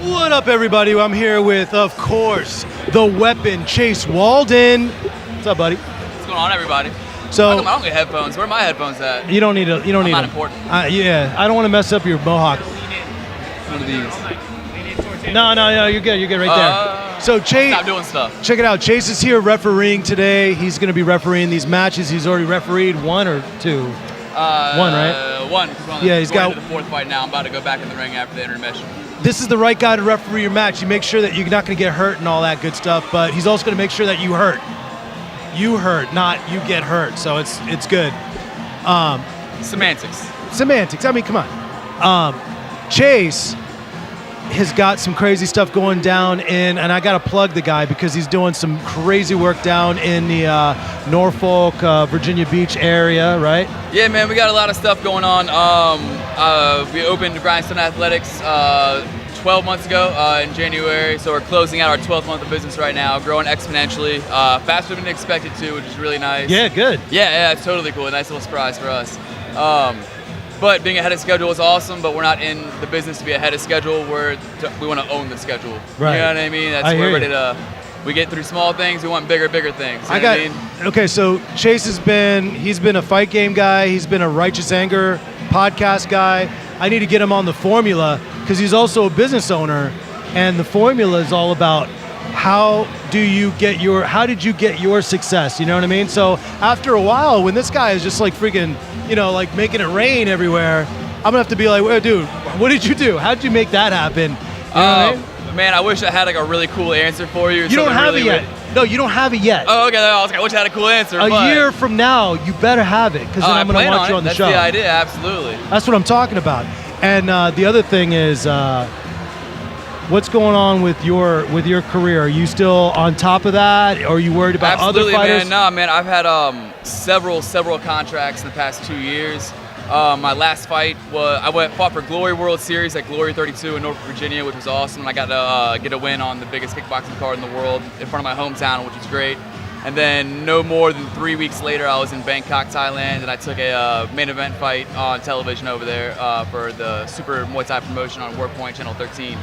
What up, everybody? I'm here with, of course, the weapon, Chase Walden. What's up, buddy? What's going on, everybody? So I don't get headphones. Where are my headphones at? you don't need to. You don't need not them. important. Yeah, I don't want to mess up your mohawk. One of these. No, you're good. You're good right there. So Chase, Stop doing stuff. check it out. Chase is here refereeing today. He's going to be refereeing these matches. He's already refereed one or two. One, right? One. Yeah, he's going got into the fourth fight now. I'm about to go back in the ring after the intermission. This is the right guy to referee your match. You make sure that you're not going to get hurt and all that good stuff, but he's also going to make sure that you hurt. You hurt, not you get hurt. So it's good. Semantics. I mean, come on. Chase has got some crazy stuff going down and I got to plug the guy because he's doing some crazy work down in the Norfolk, Virginia Beach area, right? Yeah, man, we got a lot of stuff going on. We opened Grindstone Athletics 12 months ago in January, so we're closing out our 12th month of business right now, growing exponentially, faster than expected to, which is really nice. Yeah, good. Yeah, it's totally cool. A nice little surprise for us. But being ahead of schedule is awesome, but we're not in the business to be ahead of schedule. We want to own the schedule. Right. You know what I mean? That's we're ready to. We get through small things. We want bigger things. You know what I mean? Okay, so Chase he's been a fight game guy. He's been a Righteous Anger podcast guy. I need to get him on the formula because he's also a business owner, and the formula is all about how did you get your success? You know what I mean? So after a while, when this guy is just like freaking, like making it rain everywhere, I'm gonna have to be like, well, dude, what did you do? How did you make that happen? You know what I mean? Man, I wish I had like a really cool answer for you. You don't have it yet. No, you don't have it yet. Oh, okay. I wish I had a cool answer. A year from now, you better have it because then I'm gonna want you on the show. That's the idea, absolutely. That's what I'm talking about. And the other thing is, what's going on with your career? Are you still on top of that? Or are you worried about Absolutely, other fighters? Man. I've had several contracts in the past 2 years. My last fight was fought for Glory World Series at Glory 32 in Norfolk, Virginia, which was awesome. And I got to get a win on the biggest kickboxing card in the world in front of my hometown, which was great. And then no more than 3 weeks later, I was in Bangkok, Thailand, and I took a main event fight on television over there for the Super Muay Thai promotion on WordPoint Channel 13.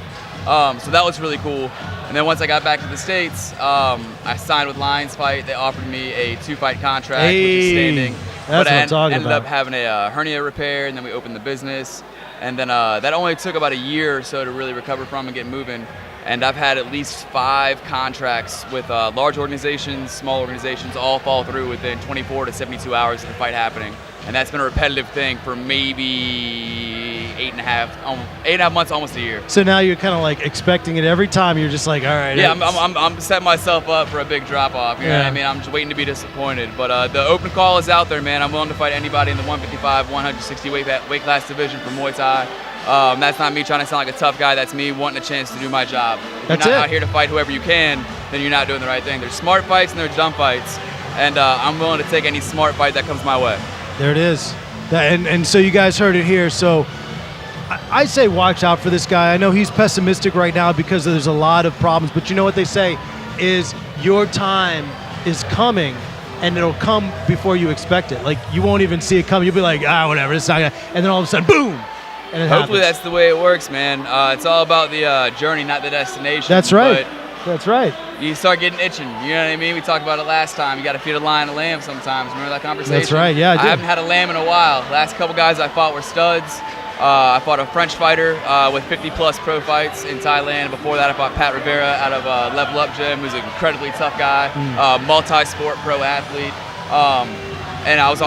So that was really cool. And then once I got back to the States, I signed with Lions Fight. They offered me a 2-fight contract, which is standing. That's what I'm talking ended about. up having a hernia repair, and then we opened the business. And then that only took about a year or so to really recover from and get moving. And I've had at least 5 contracts with large organizations, small organizations, all fall through within 24 to 72 hours of the fight happening. And that's been a repetitive thing for maybe 8.5 months, almost a year. So now you're kind of like expecting it every time. You're just like, all right. Yeah, I'm setting myself up for a big drop off. You know what I mean? I'm just waiting to be disappointed. But the open call is out there, man. I'm willing to fight anybody in the 155, 160 weight class division for Muay Thai. That's not me trying to sound like a tough guy. That's me wanting a chance to do my job. If you're not out here to fight whoever you can, then you're not doing the right thing. There's smart fights and there's dumb fights. And I'm willing to take any smart fight that comes my way. There it is. And so you guys heard it here. So I say watch out for this guy. I know he's pessimistic right now because there's a lot of problems. But you know what they say is your time is coming, and it'll come before you expect it. Like, you won't even see it coming. You'll be like, whatever, it's not gonna. And then all of a sudden, boom! And it Hopefully happens. that's the way it works, man. It's all about the journey, not the destination. That's right. But that's right. you start getting itching. You know what I mean? We talked about it last time. You got to feed a lion a lamb sometimes. Remember that conversation? That's right. Yeah, I haven't had a lamb in a while. Last couple guys I fought were studs. I fought a French fighter with 50-plus pro fights in Thailand. Before that, I fought Pat Rivera out of Level Up Gym, who's an incredibly tough guy, multi-sport pro athlete. And I was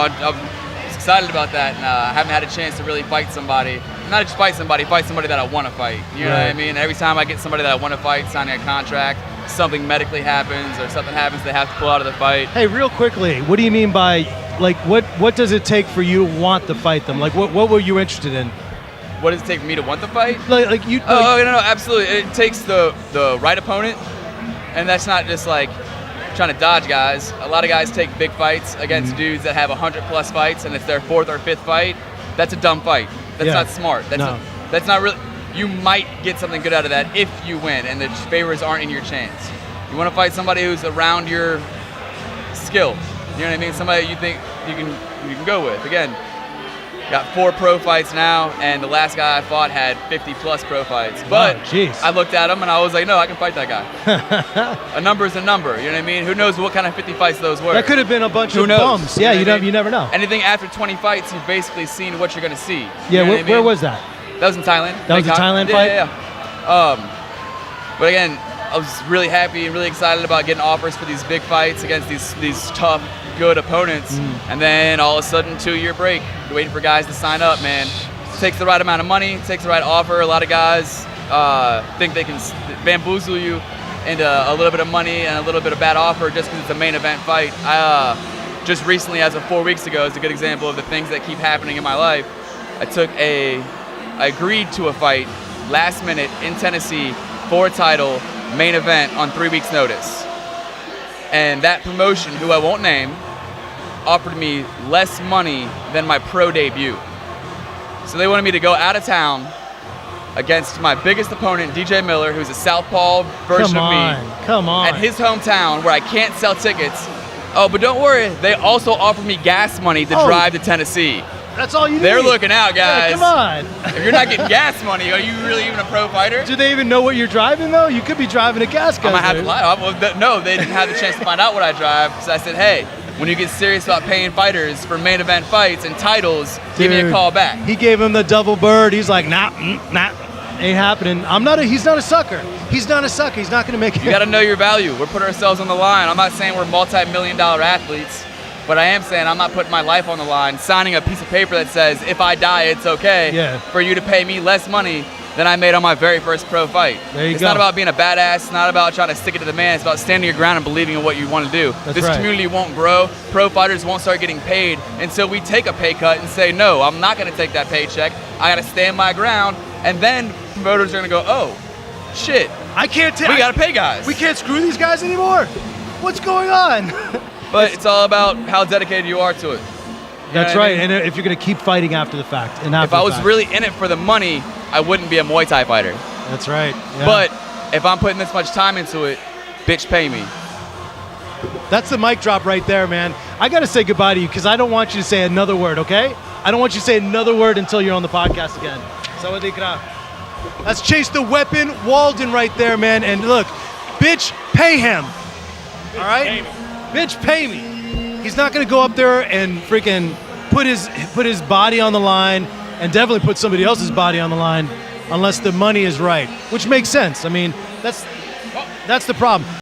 excited about that, and I haven't had a chance to really fight somebody. Not just fight somebody that I want to fight. You know what I mean? Every time I get somebody that I want to fight, signing a contract, something medically happens or something happens, they have to pull out of the fight. Hey, real quickly, what do you mean by, like, what does it take for you to want to fight them? Like, what were you interested in? What does it take for me to want to fight? Like you. Oh, no, absolutely. It takes the right opponent, and that's not just like trying to dodge guys. A lot of guys take big fights against dudes that have 100-plus fights, and it's their 4th or 5th fight. That's a dumb fight. That's not smart. That's not really. You might get something good out of that if you win, and the favors aren't in your chance. You want to fight somebody who's around your skill. You know what I mean? Somebody you think you can go with. Again, Got 4 pro fights now, and the last guy I fought had 50 plus pro fights. But jeez. I looked at him and I was like, no, I can fight that guy. A number is a number, you know what I mean? Who knows what kind of 50 fights those were? That could have been a bunch Who of knows? bums. You Yeah, know you what I don't, mean? you never know. Anything after 20 fights, you've basically seen what you're going to see. Yeah, You know what I where mean? was that? That was in Thailand. That was a Bangkok. Thailand Yeah, fight? Yeah. But again, I was really happy and really excited about getting offers for these big fights against these tough, good opponents. And then all of a sudden, 2-year break. You're waiting for guys to sign up, man. Takes the right amount of money, takes the right offer. A lot of guys think they can bamboozle you into a little bit of money and a little bit of bad offer just because it's a main event fight. Just recently, as of 4 weeks ago, is a good example of the things that keep happening in my life. I agreed to a fight last minute in Tennessee for a title, main event on 3 weeks notice. And that promotion, who I won't name, offered me less money than my pro debut. So they wanted me to go out of town against my biggest opponent, DJ Miller, who's a southpaw version of me. Come on. At his hometown where I can't sell tickets. Oh, but don't worry, they also offered me gas money to drive to Tennessee. That's all you need. They're looking out, guys. Yeah, come on. If you're not getting gas money, are you really even a pro fighter? Do they even know what you're driving, though? You could be driving a gas I guzzler. might have to lie. No, they didn't have the chance to find out what I drive. So I said, hey, when you get serious about paying fighters for main event fights and titles, give me a Dude, call back. He gave him the double bird. He's like, nah, ain't happening. He's not a sucker. He's not a sucker. He's not going to make it. You got to know your value. We're putting ourselves on the line. I'm not saying we're multi-million-dollar athletes, but I am saying I'm not putting my life on the line, signing a piece of paper that says if I die, it's okay for you to pay me less money than I made on my very first pro fight. There you It's go. not about being a badass. It's not about trying to stick it to the man. It's about standing your ground and believing in what you want to do. That's This right. community won't grow. Pro fighters won't start getting paid until we take a pay cut and say, no, I'm not going to take that paycheck. I got to stand my ground. And then promoters are going to go, oh, shit, I can't we got to pay guys. We can't screw these guys anymore. What's going on? But it's all about how dedicated you are to it. You That's know what I right. mean? And if you're going to keep fighting after the fact. And If I was really in it for the money, I wouldn't be a Muay Thai fighter. That's right. Yeah. But if I'm putting this much time into it, bitch, pay me. That's the mic drop right there, man. I got to say goodbye to you because I don't want you to say another word, okay? I don't want you to say another word until you're on the podcast again. Sawadee krap. That's Chase the Weapon Walden right there, man. And look, bitch, pay him. All right? Bitch, pay me. He's not going to go up there and freaking put his body on the line and definitely put somebody else's body on the line unless the money is right, which makes sense. I mean, that's the problem.